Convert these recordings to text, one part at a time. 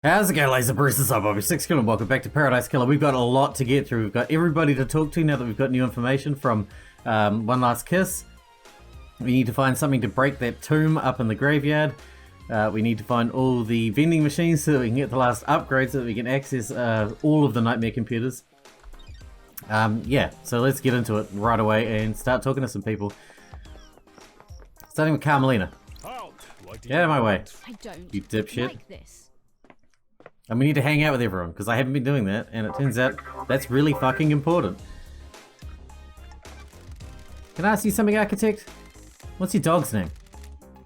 How's it going, Laser Bruises? I'm Bobby Sixkilla and welcome back to Paradise Killer. We've got a lot to get through. We've got everybody to talk to now that we've got new information from One Last Kiss. We need to find something to break that tomb up in the graveyard. We need to find all the vending machines so that we can get the last upgrade so that we can access all of the Nightmare computers. Yeah, so let's get into it right away and start talking to some people. Starting with Carmelina. Get out of my way, I don't you dipshit. like this. And we need to hang out with everyone, because I haven't been doing that, and it turns out that's really fucking important. Can I ask you something, Architect? What's your dog's name?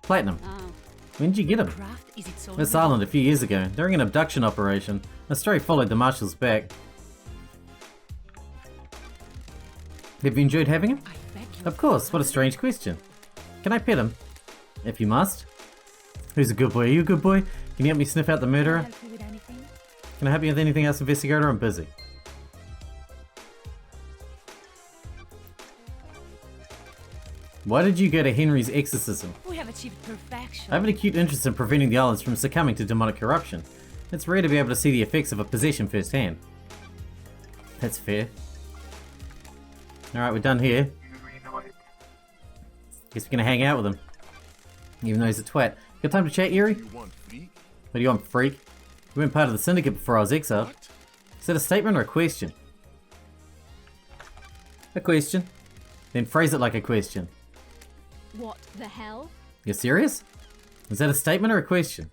Platinum. Oh, When did you get him? craft is its own. This island a few years ago, during an abduction operation. A stray followed the marshals back. Have you enjoyed having him? I beg you. Of course, what a strange question. Can I pet him? If you must. Who's a good boy? Are you a good boy? Can you help me sniff out the murderer? Help you with anything? Can I help you with anything else, Investigator? I'm busy. Why did you go to Henry's exorcism? We have achieved perfection. I have an acute interest in preventing the islands from succumbing to demonic corruption. It's rare to be able to see the effects of a possession firsthand. That's fair. Alright, we're done here. Guess we're gonna hang out with him. Even though he's a twat. Got time to chat, Yuri? What do you want, freak? You weren't part of the syndicate before I was exiled. Is that a statement or a question? A question. Then phrase it like a question. What the hell? You're serious? Is that a statement or a question?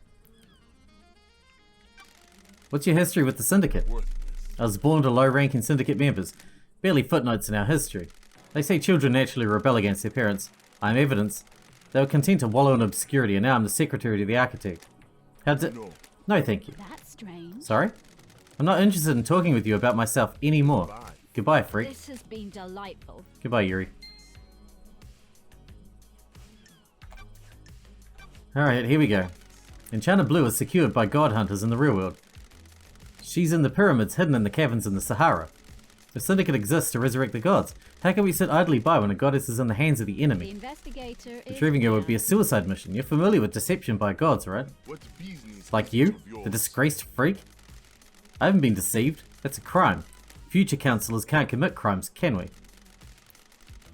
What's your history with the syndicate? I was born to low-ranking syndicate members. Barely footnotes in our history. They say children naturally rebel against their parents. I'm evidence. They were content to wallow in obscurity, and now I'm the secretary to the architect. How did... No, thank you. That's strange. Sorry? I'm not interested in talking with you about myself anymore. Goodbye, freak. This has been delightful. Goodbye, Yuri. Alright, here we go. Enchanted Blue is secured by god hunters in the real world. She's in the pyramids hidden in the caverns in the Sahara. The syndicate exists to resurrect the gods. How can we sit idly by when a goddess is in the hands of the The enemy? investigator is Retrieving her would be a down. suicide mission. You're familiar with deception by gods, right? Like you? The disgraced freak? I haven't been deceived. That's a crime. Future counselors can't commit crimes, can we?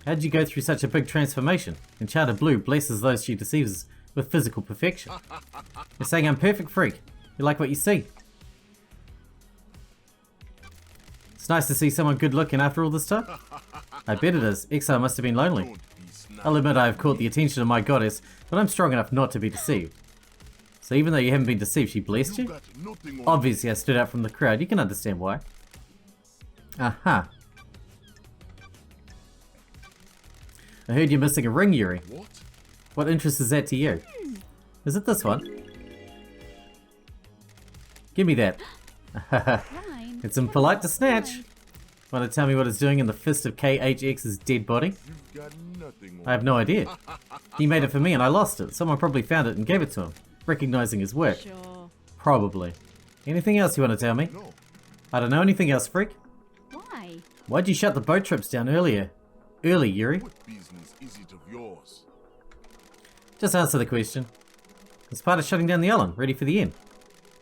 How did you go through such a big transformation? Enchanted Blue blesses those she deceives with physical perfection. You're saying I'm perfect, freak. You like what you see. It's nice to see someone good looking after all this time. I bet it is. Exile must have been lonely. I'll admit I have caught the attention of my goddess, but I'm strong enough not to be deceived. So even though you haven't been deceived, she blessed you? Obviously I stood out from the crowd. You can understand why. Aha. I heard you're missing a ring, Yuri. What interest is that to you? Is it this one? Give me that. Fine. It's impolite to snatch. Want to tell me what it's doing in the fist of KHX's dead body? I have no idea. He made it for me and I lost it. Someone probably found it and gave it to him, recognizing his work. Sure. Probably. Anything else you want to tell me? I don't know anything else, freak. Why? Why'd you shut the boat trips down earlier? Early, Yuri. Just answer the question. It's part of shutting down the island, ready for the end.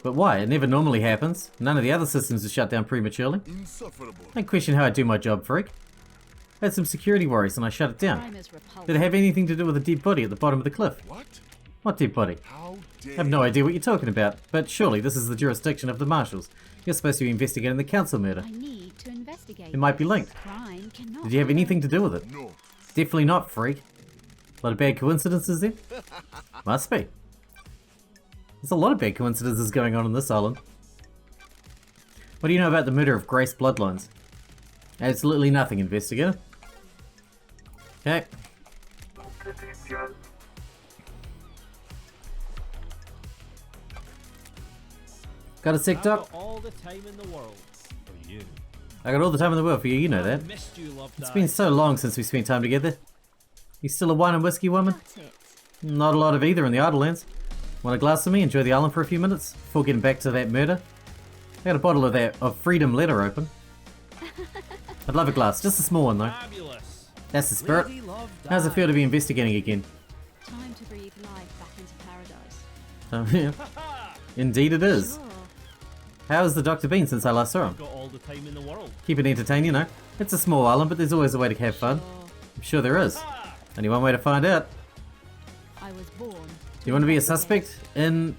But why? It never normally happens. None of the other systems are shut down prematurely. Don't question how I do my job, freak. I had some security worries and I shut it down. Crime is repulsive. Did it have anything to do with a dead body at the bottom of the cliff? What dead body? I have no idea what you're talking about, but surely this is the jurisdiction of the marshals. You're supposed to be investigating the council murder. I need to investigate. It might be linked. Crime cannot. Did you have anything to do with it? Definitely not, freak. A lot of bad coincidences there? Must be. There's a lot of bad coincidences going on this island. What do you know about the murder of Grace Bloodlines? Absolutely nothing, investigator. Okay. Got a sick doc? All the time in the world for you. I got all the time in the world for you, you know that. Missed you, love. It's been so long since we spent time together. You still a wine and whiskey woman? That's it. Not a lot of either in the Idlelands. Want a glass of me? Enjoy the island for a few minutes before getting back to that murder? I got a bottle of that Freedom Letter open. I'd love a glass, just a small one though. Fabulous. That's the spirit. Lady love How's it feel to be investigating again? Time to breathe life back into paradise. Yeah. Indeed it is. Sure. How's the doctor been since I last saw him? Got all the time in the world. Keep it entertained, you know. It's a small island, but there's always a way to have fun. I'm sure there is. Ah! Only one way to find out. I was born. Do you want to be a suspect in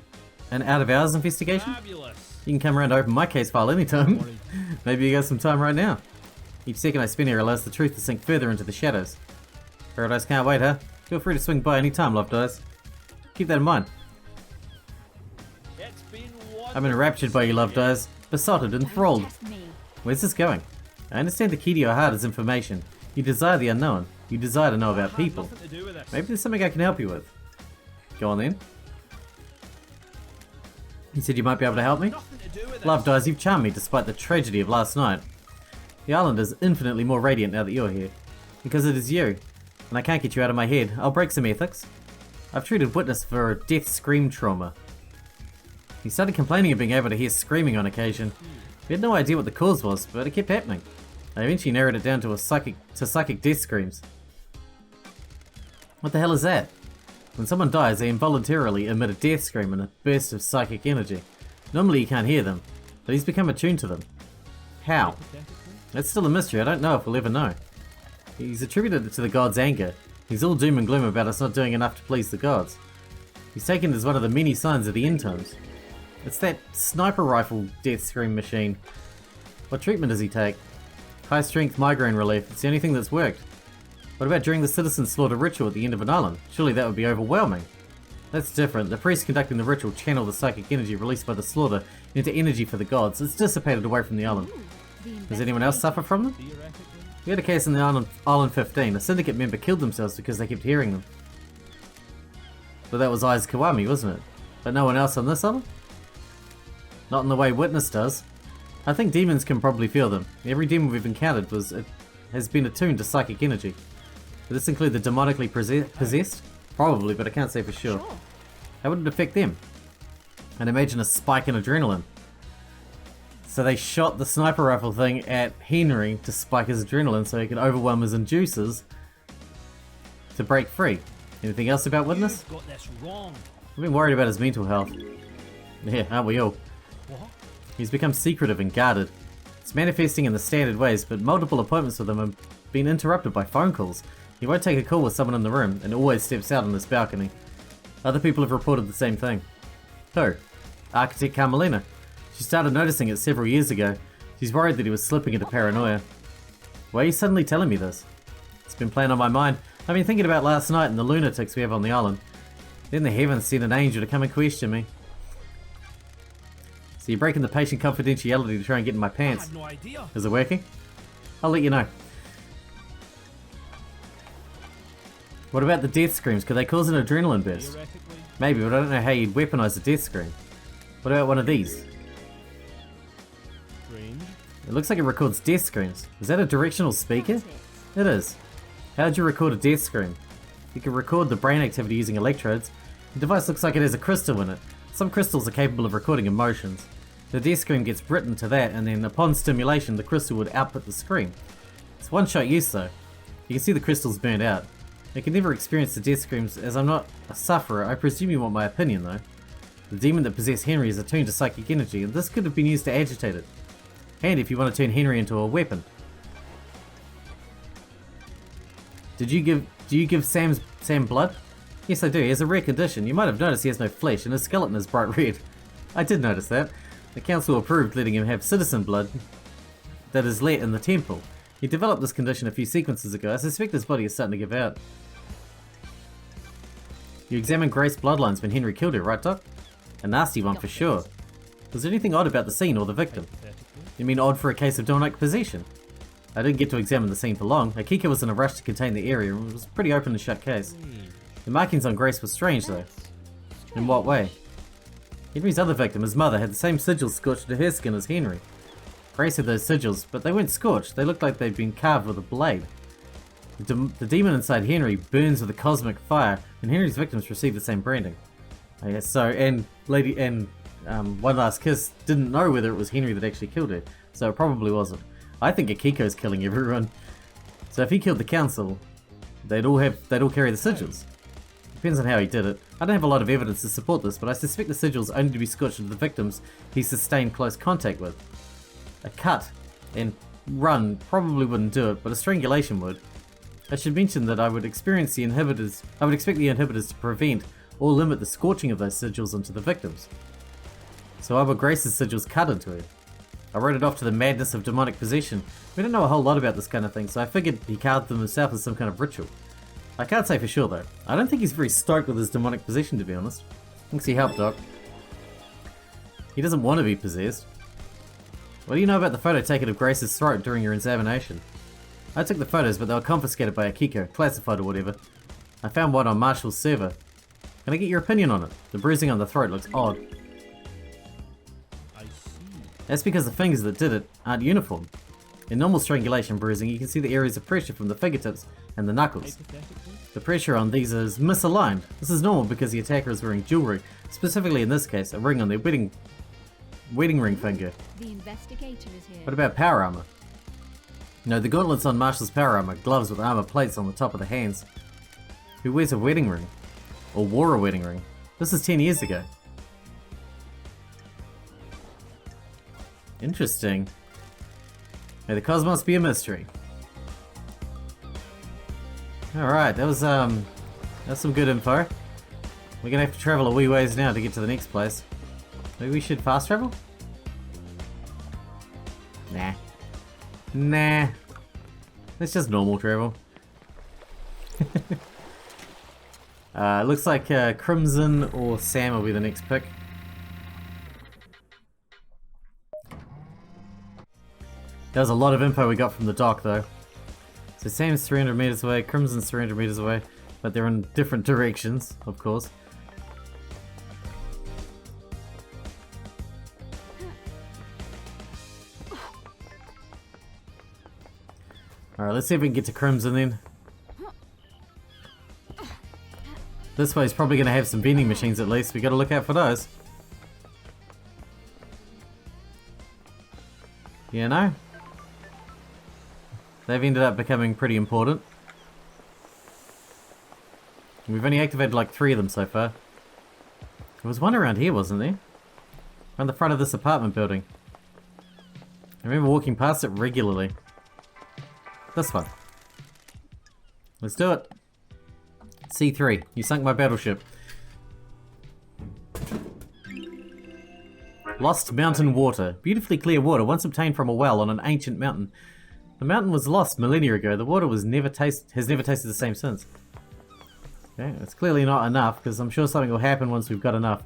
an out-of-hours investigation? Fabulous. You can come around to open my case file anytime. Worried. Maybe you got some time right now. Each second I spend here allows the truth to sink further into the shadows. Paradise can't wait, huh? Feel free to swing by any time, Love Dies. Keep that in mind. It's been I'm enraptured by you, Love Dies. Besotted, enthralled. Don't test me. Where's this going? I understand the key to your heart is information. You desire the unknown. You desire to know about people. Nothing to do with this. Maybe there's something I can help you with. Go on then. You said you might be able to help me? Nothing to do with Love this. Dies, you've charmed me despite the tragedy of last night. The island is infinitely more radiant now that you're here. Because it is you. And I can't get you out of my head. I'll break some ethics. I've treated witness for a death scream trauma. He started complaining of being able to hear screaming on occasion. We had no idea what the cause was, but it kept happening. I eventually narrowed it down to psychic death screams. What the hell is that? When someone dies, they involuntarily emit a death scream and a burst of psychic energy. Normally you can't hear them, but he's become attuned to them. How? That's still a mystery, I don't know if we'll ever know. He's attributed it to the gods' anger. He's all doom and gloom about us not doing enough to please the gods. He's taken it as one of the many signs of the end times. It's that sniper rifle death scream machine. What treatment does he take? High strength migraine relief, it's the only thing that's worked. What about during the citizen slaughter ritual at the end of an island? Surely that would be overwhelming. That's different. The priests conducting the ritual channel the psychic energy released by the slaughter into energy for the gods. It's dissipated away from the island. Does anyone else suffer from them? Theoretically. We had a case in the Island 15. A syndicate member killed themselves because they kept hearing them. But that was Ai's Kiwami, wasn't it? But no one else on this island? Not in the way Witness does. I think demons can probably feel them. Every demon we've encountered has been attuned to psychic energy. Does this include the demonically possessed? Probably, but I can't say for sure. How would it affect them? I'd imagine a spike in adrenaline. So they shot the sniper rifle thing at Henry to spike his adrenaline so he could overwhelm his inducers to break free. Anything else about Witness? You've got this wrong. I've been worried about his mental health. Yeah, aren't we all? What? He's become secretive and guarded. It's manifesting in the standard ways, but multiple appointments with him have been interrupted by phone calls. He won't take a call with someone in the room and always steps out on his balcony. Other people have reported the same thing. Who? Architect Carmelina. She started noticing it several years ago. She's worried that he was slipping into paranoia. Why are you suddenly telling me this? It's been playing on my mind. I've been thinking about last night and the lunatics we have on the island. Then the heavens sent an angel to come and question me. So you're breaking the patient confidentiality to try and get in my I pants. had no idea. Is it working? I'll let you know. What about the death screams? Could they cause an adrenaline burst? Theoretically. Maybe, but I don't know how you'd weaponize a death scream. What about one of these? Strange. It looks like it records death screams. Is that a directional speaker? That's it. It is. How'd you record a death scream? You can record the brain activity using electrodes. The device looks like it has a crystal in it. Some crystals are capable of recording emotions. The death scream gets written to that, and then upon stimulation, the crystal would output the scream. It's one-shot use though. You can see the crystals burned out. I can never experience the death screams as I'm not a sufferer. I presume you want my opinion though. The demon that possessed Henry is attuned to psychic energy, and this could have been used to agitate it. And if you want to turn Henry into a weapon. Do you give Sam blood? Yes I do, he has a rare condition. You might have noticed he has no flesh and his skeleton is bright red. I did notice that. The council approved letting him have citizen blood that is let in the temple. He developed this condition a few sequences ago. I suspect his body is starting to give out. You examined Grace's bloodlines when Henry killed her, right Doc? A nasty one for sure. Was there anything odd about the scene or the victim? Hypothetically. You mean odd for a case of demonic possession? I didn't get to examine the scene for long. Akiko was in a rush to contain the area and it was a pretty open and shut case. The markings on Grace were strange though. In what way? Henry's other victim, his mother, had the same sigils scorched to her skin as Henry. Grace had those sigils, but they weren't scorched. They looked like they'd been carved with a blade. The demon inside Henry burns with a cosmic fire, and Henry's victims receive the same branding. Oh, yeah, so, and One Last Kiss didn't know whether it was Henry that actually killed her, so it probably wasn't. I think Akiko's killing everyone. So if he killed the council, they'd all carry the sigils. Depends on how he did it. I don't have a lot of evidence to support this, but I suspect the sigils only to be scorched to the victims he sustained close contact with. A cut and run probably wouldn't do it, but a strangulation would. I should mention that I would expect the inhibitors to prevent or limit the scorching of those sigils into the victims. So Albert Grace's sigils cut into her. I wrote it off to the madness of demonic possession. We don't know a whole lot about this kind of thing, so I figured he carved them himself as some kind of ritual. I can't say for sure though. I don't think he's very stoked with his demonic possession, to be honest. Thinks he helped Doc. He doesn't want to be possessed. What do you know about the photo taken of Grace's throat during your examination? I took the photos, but they were confiscated by Akiko, classified or whatever. I found one on Marshall's server. Can I get your opinion on it? The bruising on the throat looks odd. I see. That's because the fingers that did it aren't uniform. In normal strangulation bruising, you can see the areas of pressure from the fingertips and the knuckles. Hypothetically, The pressure on these is misaligned. This is normal because the attacker is wearing jewelry, specifically in this case, a ring on their wedding ring finger. The investigator is here. What about power armor? No, the gauntlets on Marshall's power armor, gloves with armor plates on the top of the hands. Who wears a wedding ring? Or wore a wedding ring? This is 10 years ago. Interesting. May the cosmos be a mystery. Alright, that's some good info. We're gonna have to travel a wee ways now to get to the next place. Maybe we should fast travel? Nah. Nah. It's just normal travel. Looks like Crimson or Sam will be the next pick. That was a lot of info we got from the dock though. So Sam's 300 meters away, Crimson's 300 meters away, but they're in different directions, of course. Alright, let's see if we can get to Crimson then. This way's probably going to have some vending machines at least, we got to look out for those. You know? They've ended up becoming pretty important. We've only activated like 3 of them so far. There was one around here, wasn't there? Around the front of this apartment building. I remember walking past it regularly. This one. Let's do it. C3, you sunk my battleship. Lost mountain water. Beautifully clear water, once obtained from a well on an ancient mountain. The mountain was lost millennia ago. The water has never tasted the same since. Okay, it's clearly not enough, because I'm sure something will happen once we've got enough.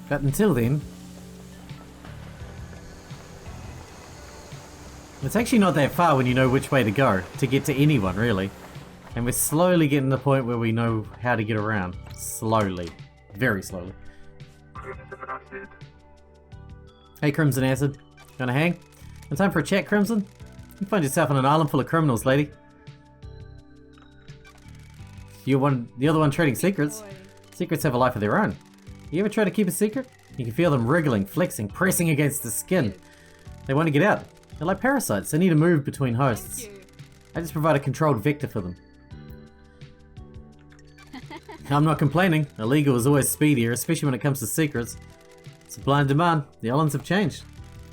But until then... It's actually not that far when you know which way to go, to get to anyone, really. And we're slowly getting to the point where we know how to get around. Slowly. Very slowly. Hey Crimson Acid, gonna hang? In time for a chat, Crimson? You find yourself on an island full of criminals, lady. You're the other one trading secrets. Secrets have a life of their own. You ever try to keep a secret? You can feel them wriggling, flexing, pressing against the skin. They want to get out. They're like parasites, they need to move between hosts. I just provide a controlled vector for them. I'm not complaining. Illegal is always speedier, especially when it comes to secrets. Supply and demand. The islands have changed.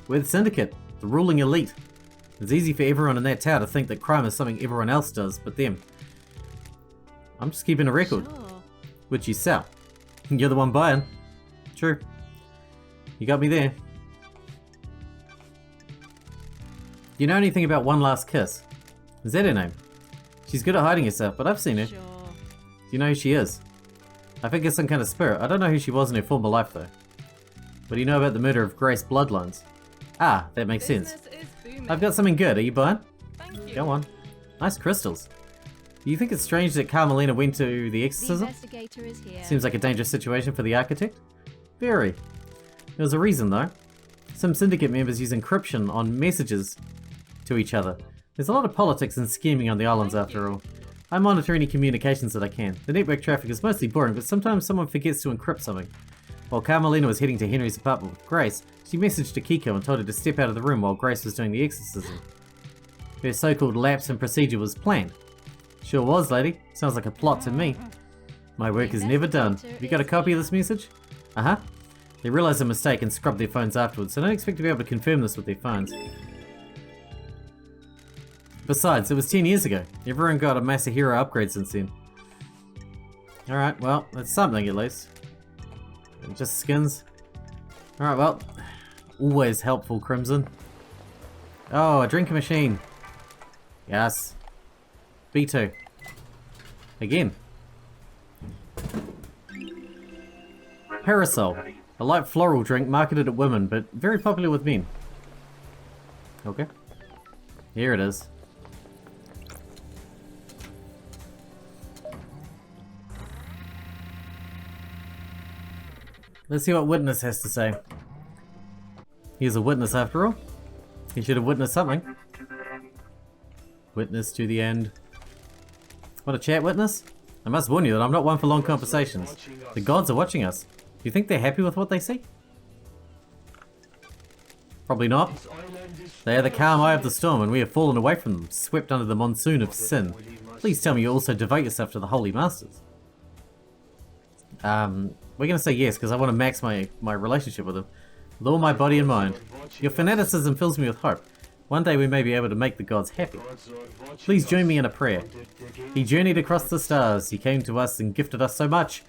We're the syndicate, the ruling elite. It's easy for everyone in that tower to think that crime is something everyone else does, but them. I'm just keeping a record. Sure. Which you sell. You're the one buying. True. You got me there. Do you know anything about One Last Kiss? Is that her name? She's good at hiding herself, but I've seen her. Sure. Do you know who she is? I think it's some kind of spirit. I don't know who she was in her former life though. What do you know about the murder of Grace Bloodlines? Ah, that makes sense. I've got something good. Are you buying? Thank you. Go on. Nice crystals. Do you think it's strange that Carmelina went to the The exorcism? investigator is here. Seems like a dangerous situation for the architect. Very. There was a reason though. Some syndicate members use encryption on messages to each other. There's a lot of politics and scheming on the islands after all. I monitor any communications that I can. The network traffic is mostly boring, but sometimes someone forgets to encrypt something. While Carmelina was heading to Henry's apartment with Grace, she messaged Akiko and told her to step out of the room while Grace was doing the exorcism. Her so-called lapse in procedure was planned. Sure was, lady. Sounds like a plot to me. My work is never done. Have you got a copy of this message? Uh-huh. They realised their mistake and scrubbed their phones afterwards, so don't expect to be able to confirm this with their phones. Besides, it was 10 years ago. Everyone got a Masahiro upgrade since then. Alright, well, that's something at least. Just skins. Alright, well, always helpful, Crimson. Oh, a drinking machine. Yes. B2. Again. Parasol. A light floral drink marketed at women, but very popular with men. Okay. Here it is. Let's see what Witness has to say. He's a witness after all. He should have witnessed something. Witness to the end. What a chat, Witness. I must warn you that I'm not one for long conversations. The gods are watching us. Do you think they're happy with what they see? Probably not. They are the calm eye of the storm, and we have fallen away from them, swept under the monsoon of sin. Please tell me you also devote yourself to the holy masters. We're gonna say yes, because I want to max my relationship with them. With all my body and mind. Your fanaticism fills me with hope. One day we may be able to make the gods happy. Please join me in a prayer. He journeyed across the stars. He came to us and gifted us so much.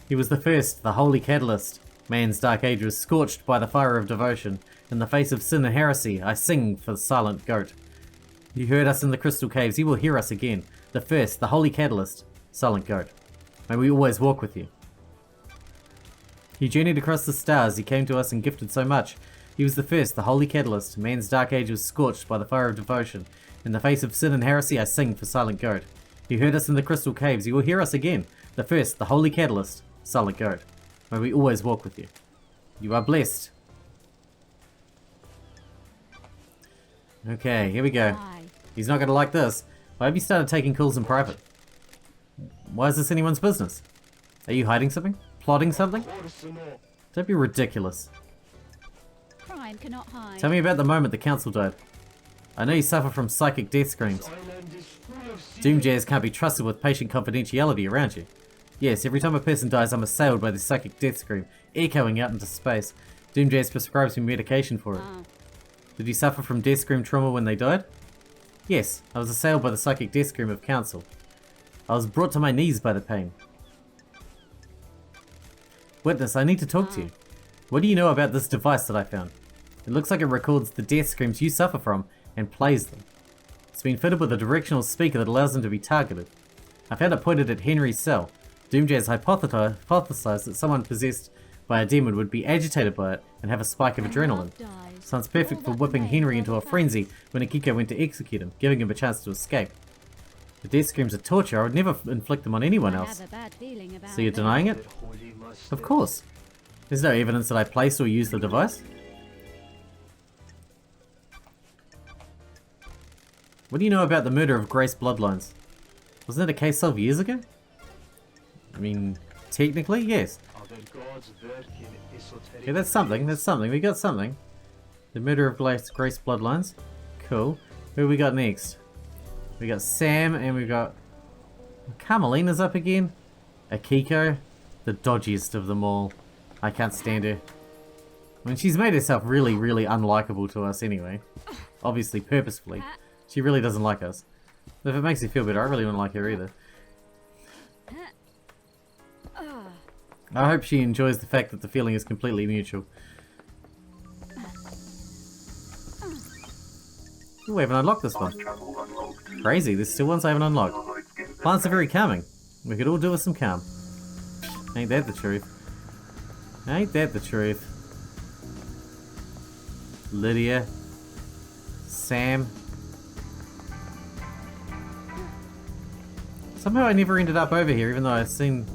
He was the first, the holy catalyst. Man's dark age was scorched by the fire of devotion. In the face of sin and heresy, I sing for the silent goat. He heard us in the crystal caves. He will hear us again. The first, the holy catalyst, silent goat. May we always walk with you. He journeyed across the stars. He came to us and gifted so much. He was the first, the holy catalyst. Man's dark age was scorched by the fire of devotion. In the face of sin and heresy, I sing for silent goat. He heard us in the crystal caves. He will hear us again. The first, the holy catalyst, silent goat. May we always walk with you. You are blessed. Okay, here we go. He's not going to like this. Why have you started taking calls in private? Why is this anyone's business? Are you hiding something? Plotting something? Don't be ridiculous. Crime cannot hide. Tell me about the moment the council died. I know you suffer from psychic death screams. Doomjayers can't be trusted with patient confidentiality around you. Yes, every time a person dies, I'm assailed by the psychic death scream, echoing out into space. Doomjayers prescribes me medication for it. Did you suffer from death scream trauma when they died? Yes, I was assailed by the psychic death scream of council. I was brought to my knees by the pain. Witness, I need to talk to you. What do you know about this device that I found? It looks like it records the death screams you suffer from and plays them. It's been fitted with a directional speaker that allows them to be targeted. I found it pointed at Henry's cell. Doomjay has hypothesized that someone possessed by a demon would be agitated by it and have a spike of adrenaline. Sounds perfect for whipping Henry into a frenzy when Akiko went to execute him, giving him a chance to escape. The death screams are torture. I would never inflict them on anyone else. So you're denying it? Of course. There's no evidence that I placed or used the device. What do you know about the murder of Grace Bloodlines? Wasn't it a case solved years ago? I mean, technically, yes. Okay, that's something. That's something. We got something. The murder of Grace Bloodlines. Cool. Who we got next? We got Sam and we got Carmelina's up again. Akiko, the dodgiest of them all. I can't stand her. I mean, she's made herself really, really unlikable to us anyway. Obviously, purposefully. She really doesn't like us. If it makes you feel better, I really don't like her either. I hope she enjoys the fact that the feeling is completely mutual. Ooh, we haven't unlocked this one. Crazy, there's still ones I haven't unlocked. Plants are very calming. We could all do with some calm. Ain't that the truth? Ain't that the truth? Lydia. Sam. Somehow I never ended up over here, even though I've seen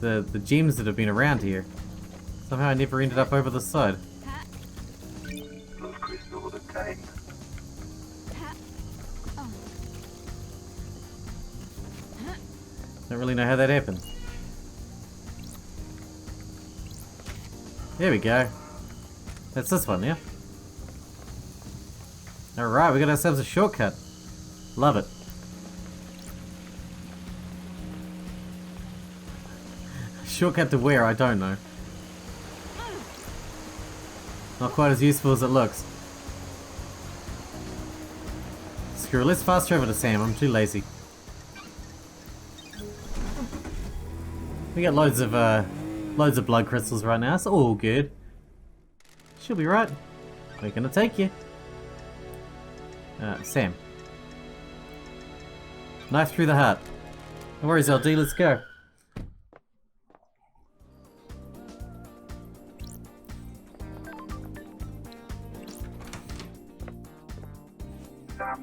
the gems that have been around here. Somehow I never ended up over this side. Don't really know how that happened. There we go. That's this one, yeah? Alright, we got ourselves a shortcut. Love it. Shortcut to where? I don't know. Not quite as useful as it looks. Screw it, let's fast travel to Sam. I'm too lazy. We got loads of blood crystals right now. It's all good. She'll be right. We're gonna take you. Sam. Knife through the heart. No worries, LD. Let's go.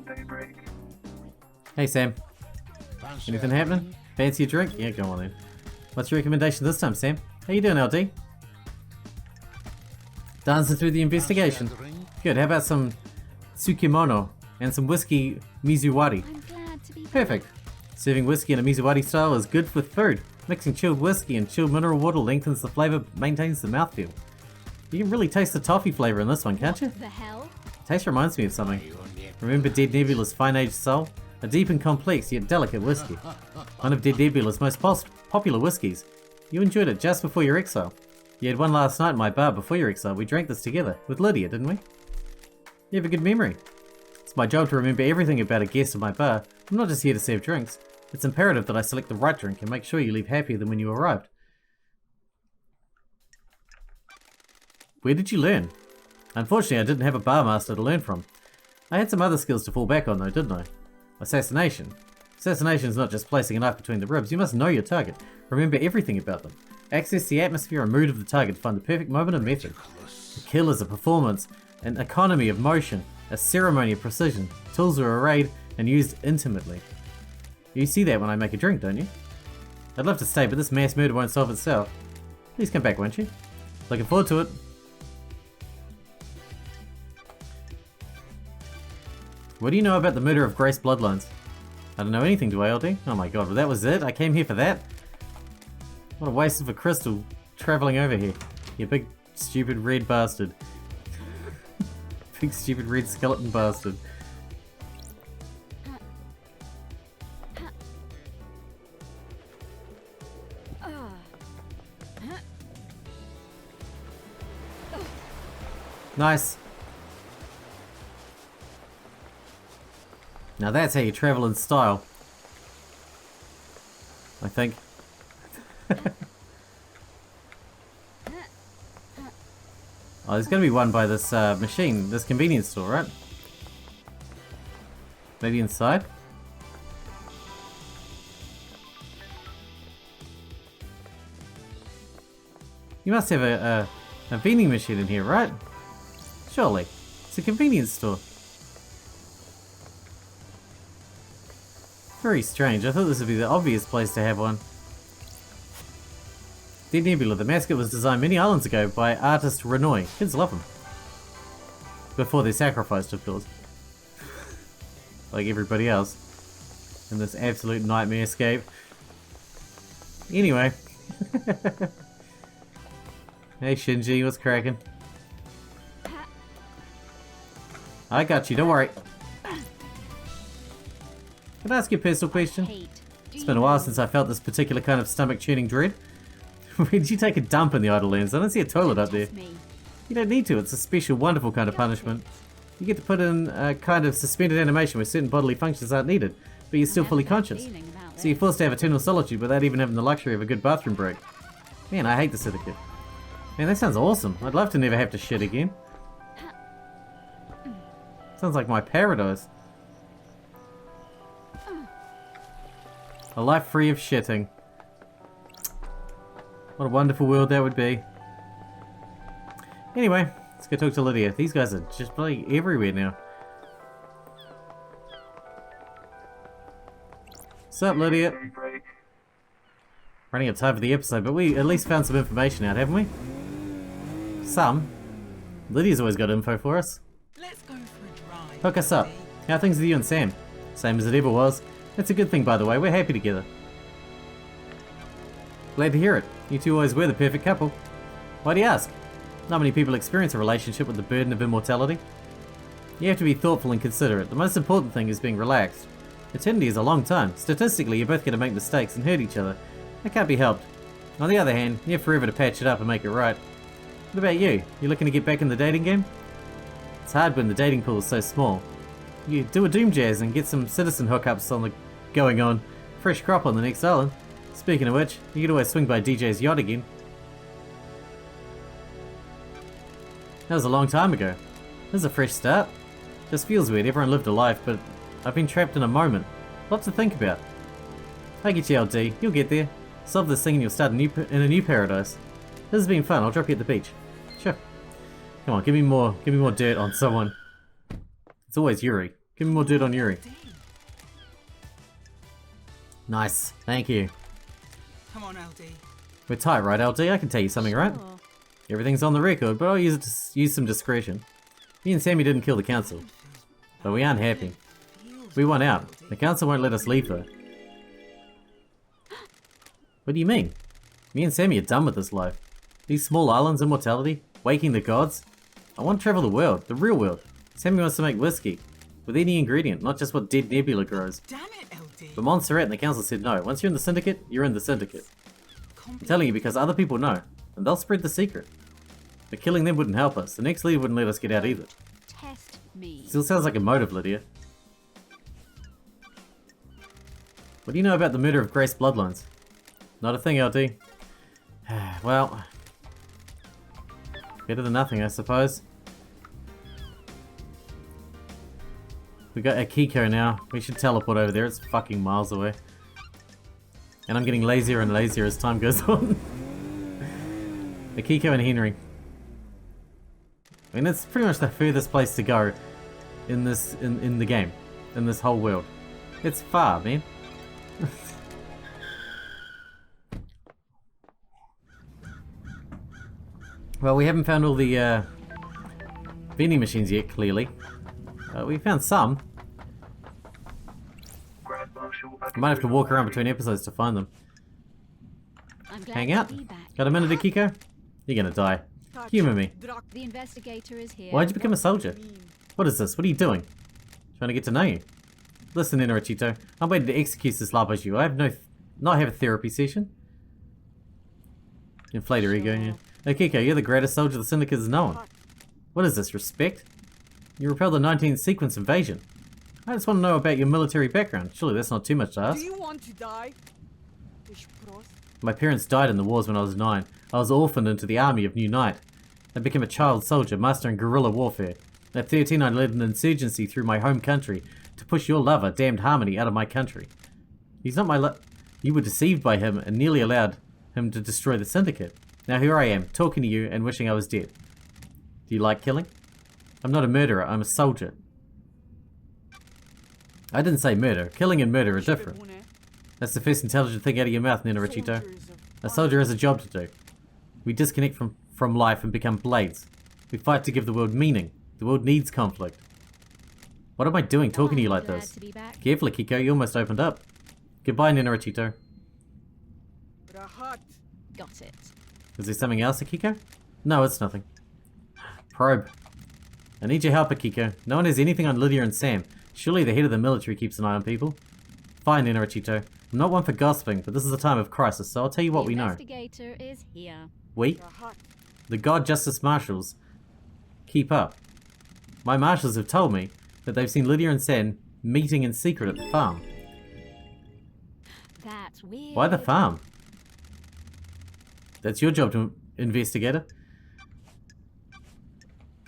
Daybreak. Hey Sam. Anything happening? Fancy a drink? Yeah, go on then. What's your recommendation this time, Sam? How you doing, LD? Dancing through the investigation. Good, how about some tsukimono and some whiskey mizuwari? I'm glad to be Perfect. Serving whiskey in a mizuwari style is good with food. Mixing chilled whiskey and chilled mineral water lengthens the flavour, maintains the mouthfeel. You can really taste the toffee flavour in this one, can't you? What the hell? Taste reminds me of something. Remember Dead Nebula's fine-aged soul? A deep and complex yet delicate whiskey. One of Dead Nebula's most popular whiskies. You enjoyed it just before your exile. You had one last night in my bar before your exile. We drank this together with Lydia, didn't we? You have a good memory. It's my job to remember everything about a guest at my bar. I'm not just here to serve drinks. It's imperative that I select the right drink and make sure you leave happier than when you arrived. Where did you learn? Unfortunately, I didn't have a bar master to learn from. I had some other skills to fall back on though, didn't I? Assassination. Assassination is not just placing a knife between the ribs. You must know your target. Remember everything about them. Access the atmosphere and mood of the target to find the perfect moment and method. The kill is a performance, an economy of motion, a ceremony of precision. Tools are arrayed and used intimately. You see that when I make a drink, don't you? I'd love to stay, but this mass murder won't solve itself. Please come back, won't you? Looking forward to it. What do you know about the murder of Grace Bloodlines? I don't know anything, do I, LD? Oh my god, well that was it? I came here for that? What a waste of a crystal travelling over here. You big, stupid red bastard. Big, stupid red skeleton bastard. Nice. Now that's how you travel in style. I think. Oh, there's gonna be one by this machine, this convenience store, right? Maybe inside? You must have a vending machine in here, right? Surely. It's a convenience store. Very strange. I thought this would be the obvious place to have one. Dead Nebula. The mascot was designed many islands ago by artist Renoy. Kids love them. Before they're sacrificed, of course. Like everybody else. In this absolute nightmare scape. Anyway. Hey Shinji, what's cracking? I got you, don't worry. Can I ask you a personal question? It's been a while since I felt this particular kind of stomach-churning dread. Where did you take a dump in the Idlelands? I don't see a toilet up there. You don't need to, it's a special, wonderful kind of punishment. You get to put in a kind of suspended animation where certain bodily functions aren't needed, but you're still fully conscious. So you're forced to have eternal solitude without even having the luxury of a good bathroom break. Man, I hate this etiquette. Man, that sounds awesome. I'd love to never have to shit again. Sounds like my paradise. A life free of shitting. What a wonderful world that would be. Anyway, let's go talk to Lydia. These guys are just bloody everywhere now. What's up, Lydia? Running out of time for the episode, but we at least found some information out, haven't we? Some. Lydia's always got info for us. Let's go for a drive. Hook us up. How are things with you and Sam? Same as it ever was. That's a good thing, by the way. We're happy together. Glad to hear it. You two always were the perfect couple. Why do you ask? Not many people experience a relationship with the burden of immortality. You have to be thoughtful and considerate. The most important thing is being relaxed. Eternity is a long time. Statistically, you're both going to make mistakes and hurt each other. That can't be helped. On the other hand, you have forever to patch it up and make it right. What about you? You looking to get back in the dating game? It's hard when the dating pool is so small. You do a Doom Jazz and get some citizen hookups on the going on. Fresh crop on the next island. Speaking of which, you could always swing by DJ's yacht again. That was a long time ago. This is a fresh start. Just feels weird, everyone lived a life, but I've been trapped in a moment. Lots to think about. I get you, LD. You'll get there. Solve this thing and you'll start in a new paradise. This has been fun. I'll drop you at the beach. Sure. Come on, give me more dirt on someone. It's always Yuri. Give me more dirt on Yuri. Nice. Thank you. Come on, LD. We're tight, right, LD? I can tell you something, right? Sure. Everything's on the record, but I'll use some discretion. Me and Sammy didn't kill the council, but we aren't happy. We want out. The council won't let us leave, though. What do you mean? Me and Sammy are done with this life. These small islands, immortality, waking the gods. I want to travel the world, the real world. Sammy wants to make whiskey, with any ingredient, not just what dead nebula grows. Damn it, LD. But Montserrat and the council said no. Once you're in the syndicate, you're in the syndicate. I'm telling you because other people know, and they'll spread the secret. But killing them wouldn't help us. The next leader wouldn't let us get out either. Test me. Still sounds like a motive, Lydia. What do you know about the murder of Grace bloodlines? Not a thing, LD. Well, better than nothing, I suppose. We got Akiko now. We should teleport over there. It's fucking miles away. And I'm getting lazier and lazier as time goes on. Akiko and Henry. I mean, it's pretty much the furthest place to go in this in the game, in this whole world. It's far, man. Well, we haven't found all the vending machines yet, clearly. We found some. I might have to walk around between episodes to find them. I'm glad Hang out. to be back. Got a minute, Akiko? You're gonna die. Humor me. The investigator is here. Why'd you become a soldier? What is this? What are you doing? Trying to get to know you. Listen, Inarachito. I'm waiting to execute this Labaju. I have not have a therapy session. Inflate her ego, yeah. Akiko, you're the greatest soldier the Syndicate has known. What is this, respect? You repelled the 19th sequence invasion. I just want to know about your military background. Surely that's not too much to ask. Do you want to die? My parents died in the wars when I was 9. I was orphaned into the army of New Knight. I became a child soldier, mastering guerrilla warfare. At 13, I led an insurgency through my home country to push your lover, Damned Harmony, out of my country. He's not my You were deceived by him and nearly allowed him to destroy the Syndicate. Now here I am, talking to you and wishing I was dead. Do you like killing? I'm not a murderer, I'm a soldier. I didn't say murder. Killing and murder are different. That's the first intelligent thing out of your mouth, Nina Richito. A soldier has a job to do. We disconnect from life and become blades. We fight to give the world meaning. The world needs conflict. What am I doing talking to you like this? Careful, Akiko, you almost opened up. Goodbye, Nina Richito. Got it. Is there something else, Akiko? No, it's nothing. Probe. I need your help, Akiko. No one has anything on Lydia and Sam. Surely the head of the military keeps an eye on people. Fine, Nina Richito. I'm not one for gossiping, but this is a time of crisis, so I'll tell you what we know. The investigator is here. We? The God Justice Marshals. Keep up. My marshals have told me that they've seen Lydia and Sam meeting in secret at the farm. That's weird. Why the farm? That's your job to investigator.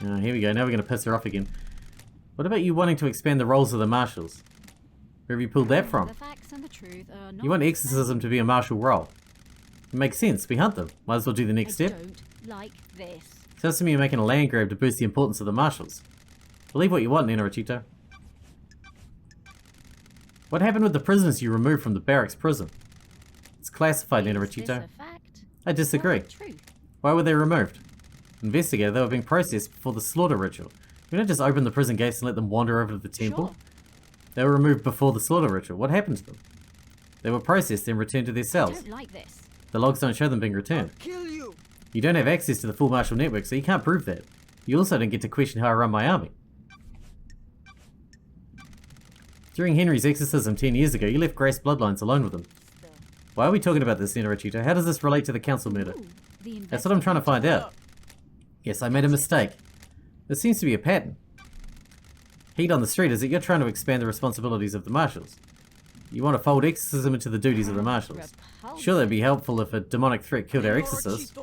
Oh, here we go. Now we're going to piss her off again. What about you wanting to expand the roles of the marshals? Where have you pulled that from? The facts and the truth are not You want exorcism to be a martial role. It makes sense. We hunt them. Might as well do the next I step. don't like this. Sounds to me you're making a land grab to boost the importance of the marshals. Believe what you want, Nina Richito. What happened with the prisoners you removed from the barracks prison? It's classified, Nina Is this Richito. a fact? I disagree. Or the truth? Why were they removed? Investigator, they were being processed before the slaughter ritual. We don't just open the prison gates and let them wander over to the temple. Sure. They were removed before the slaughter ritual. What happened to them? They were processed and returned to their I cells. don't like this. The logs don't show them being returned. Kill you. You don't have access to the full martial network, so you can't prove that. You also don't get to question how I run my army. During Henry's exorcism 10 years ago, you left Grace Bloodlines alone with him. Why are we talking about this, Interrogate? How does this relate to the council murder? Ooh, the That's what I'm trying to find out. Yes, I made a mistake. There seems to be a pattern. Heat on the street is that you're trying to expand the responsibilities of the marshals. You want to fold exorcism into the duties of the marshals. Sure, that'd be helpful if a demonic threat killed our exorcist.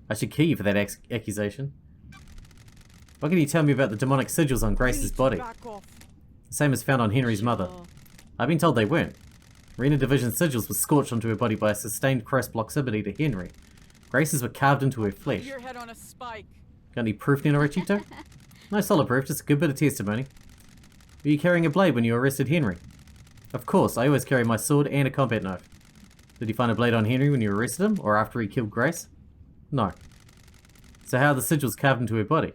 I should kill you for that accusation. What can you tell me about the demonic sigils on Grace's body? The same as found on Henry's mother. Sure. I've been told they weren't. Rena Division sigils were scorched onto her body by a sustained close proximity to Henry. Grace's were carved into her flesh. Your head on a spike. Got any proof, Nenorichito? No solid proof, just a good bit of testimony. Were you carrying a blade when you arrested Henry? Of course, I always carry my sword and a combat knife. Did you find a blade on Henry when you arrested him, or after he killed Grace? No. So how are the sigils carved into her body?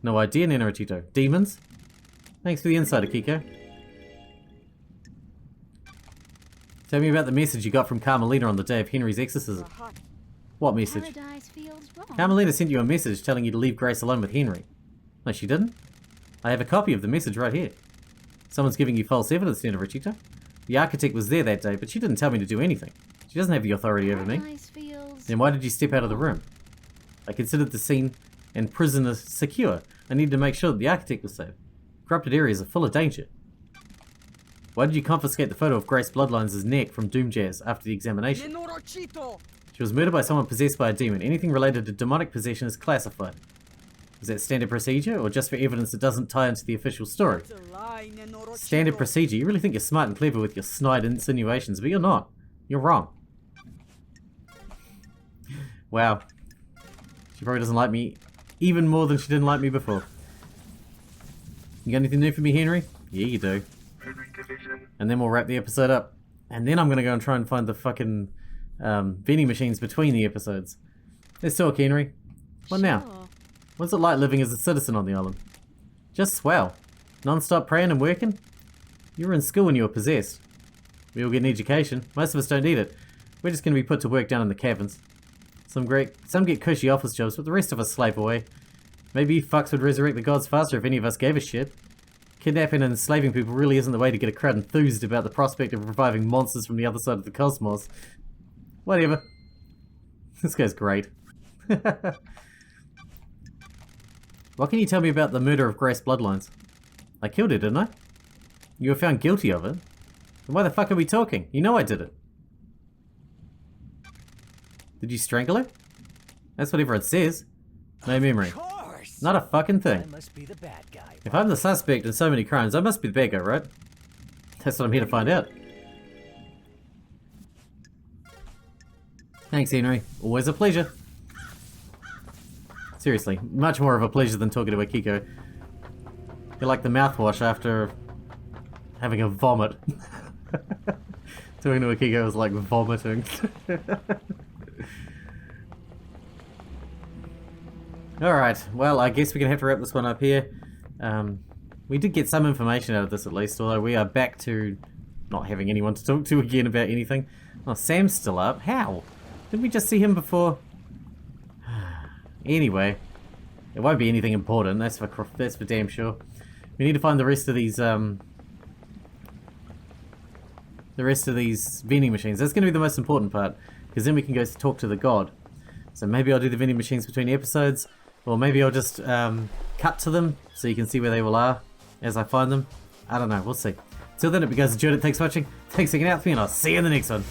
No idea, Nenorichito. Demons? Thanks for the insight, Akiko. Tell me about the message you got from Carmelina on the day of Henry's exorcism. What message? Paradise feels wrong. Carmelina sent you a message telling you to leave Grace alone with Henry. No, she didn't. I have a copy of the message right here. Someone's giving you false evidence, Nenorichito. The architect was there that day, but she didn't tell me to do anything. She doesn't have the authority over me. Paradise feels Then why did you step out of the room? I considered the scene and prisoner secure. I needed to make sure that the architect was safe. Corrupted areas are full of danger. Why did you confiscate the photo of Grace Bloodlines' neck from Doom Jazz after the examination? She was murdered by someone possessed by a demon. Anything related to demonic possession is classified. Is that standard procedure, or just for evidence that doesn't tie into the official story? Standard procedure? You really think you're smart and clever with your snide insinuations, but you're not. You're wrong. Wow. She probably doesn't like me even more than she didn't like me before. You got anything new for me, Henry? Yeah, you do. And then we'll wrap the episode up. And then I'm going to go and try and find the fucking vending machines between the episodes. Let's talk, Henry. What now? Sure. What's it like living as a citizen on the island? Just swell. Non-stop praying and working? You were in school when you were possessed. We all get an education. Most of us don't need it. We're just going to be put to work down in the caverns. Some get cushy office jobs, but the rest of us slave away. Maybe you fucks would resurrect the gods faster if any of us gave a shit. Kidnapping and enslaving people really isn't the way to get a crowd enthused about the prospect of reviving monsters from the other side of the cosmos. Whatever. This guy's great. What can you tell me about the murder of Grace Bloodlines? I killed her, didn't I? You were found guilty of it. Then why the fuck are we talking? You know I did it. Did you strangle her? That's what everyone says. No memory. Of course. Not a fucking I thing. must be the bad guy. If I'm the suspect in so many crimes, I must be the bad guy, right? That's what I'm here to find out. Thanks, Henry. Always a pleasure. Seriously, much more of a pleasure than talking to Akiko. You're like the mouthwash after having a vomit. Talking to Akiko is like vomiting. Alright, well, I guess we're going to have to wrap this one up here. We did get some information out of this at least, although we are back to not having anyone to talk to again about anything. Oh, Sam's still up. How? Didn't we just see him before? Anyway, it won't be anything important, that's for damn sure. We need to find the rest of these vending machines. That's going to be the most important part, because then we can go talk to the god. So maybe I'll do the vending machines between episodes, or maybe I'll just cut to them so you can see where they all are as I find them. I don't know, we'll see. Till then, if you guys enjoyed it, thanks for watching, thanks for hanging out with me, and I'll see you in the next one.